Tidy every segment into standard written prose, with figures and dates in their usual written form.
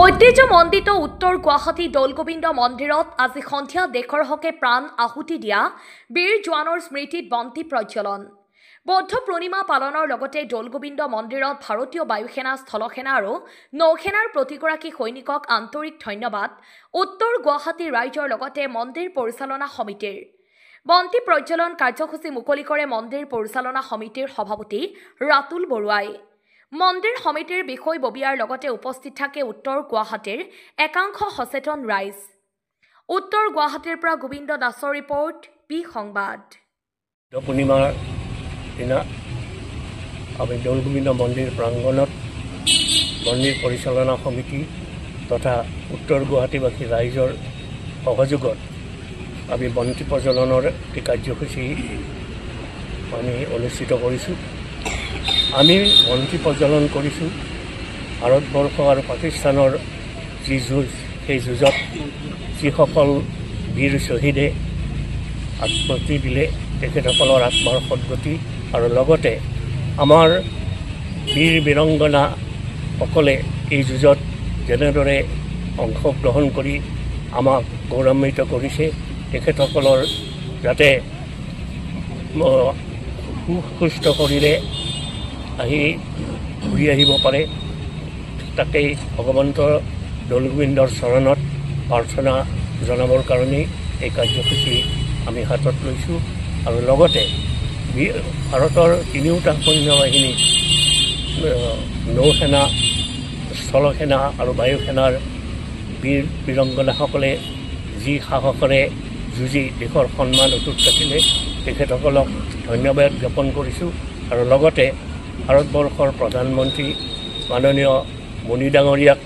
ঐতিহ্যমণ্ডিত উত্তৰ গুৱাহাটী দৌলগোবিন্দ মন্দিৰত আজি সন্ধিয়া দেশৰ হকে প্ৰাণ আহুতি দিয়া বীৰ জোৱানৰ স্মৃতিত বন্তি প্ৰজ্বলন। বৌদ্ধ পূৰ্ণিমা পালনৰ লগতে দৌলগোবিন্দ মন্দিৰত ভাৰতীয় বায়ুসেনা, স্থলসেনা আৰু নৌসেনাৰ প্ৰতিগৰাকী সৈনিকক আন্তৰিক ধন্যবাদ উত্তৰ গুৱাহাটী ৰাইজৰ লগতে মন্দিৰ পৰিচালনা সমিতিৰ। বন্তি প্ৰজ্বলন কাৰ্যসূচী মুকলি কৰে মন্দিৰ পৰিচালনা সমিতিৰ সভাপতি ৰাতুল বৰুৱাই। মন্দিৰ সমিতিৰ বিষয়ববীয়াৰ লগতে উপস্থিত থাকে উত্তৰ গুৱাহাটীৰ একাংশ সচেতন ৰাইজ। উত্তৰ গুৱাহাটীৰ পৰা গোবিন্দ দাসৰ ৰিপৰ্ট, পি সংবাদ। পূৰ্ণিমাৰ দিনা আমি দৌলগোবিন্দ মন্দিৰ প্ৰাংগণত মন্দিৰ পৰিচালনা সমিতি তথা উত্তৰ গুৱাহাটীবাসী ৰাইজৰ সহযোগত আমি বন্তি প্ৰজ্বলনৰ এটি কাৰ্যসূচী আমি অনুষ্ঠিত কৰিছোঁ। আমি বন্তি প্ৰজ্বলন কৰিছোঁ ভাৰতবৰ্ষ আৰু পাকিস্তানৰ যি যুঁজ, সেই যুঁজত যিসকল বীৰ শ্বহীদে আত্মহতি দিলে তেখেতসকলৰ আত্মাৰ সদ্গতি আৰু লগতে আমাৰ বীৰ বীৰংগনাসকলে এই যুঁজত যেনেদৰে অংশগ্ৰহণ কৰি আমাক গৌৰৱান্বিত কৰিছে, তেখেতসকলৰ যাতে সুস্থ শৰীৰে আহি ঘূৰি আহিব পাৰে, তাকেই ভগৱন্তৰ দৌলগোবিন্দৰ চৰণত প্ৰাৰ্থনা জনাবৰ কাৰণেই এই কাৰ্যসূচী আমি হাতত লৈছোঁ। আৰু লগতে ভাৰতৰ তিনিওটা সৈন্য বাহিনী, নৌসেনা, স্থলসেনা আৰু বায়ুসেনাৰ বীৰ বীৰংগনাসকলে যি সাহসেৰে যুঁজি দেশৰ সন্মান অটুট ৰাখিলে, তেখেতসকলক ধন্যবাদ জ্ঞাপন কৰিছোঁ। আৰু লগতে ভাৰতবৰ্ষৰ প্ৰধানমন্ত্ৰী মাননীয় মোদী ডাঙৰীয়াক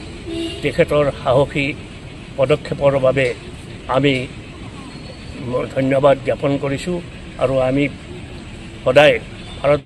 তেখেতৰ সাহসী পদক্ষেপৰ বাবে আমি ধন্যবাদ জ্ঞাপন কৰিছোঁ। আৰু আমি সদায় ভাৰত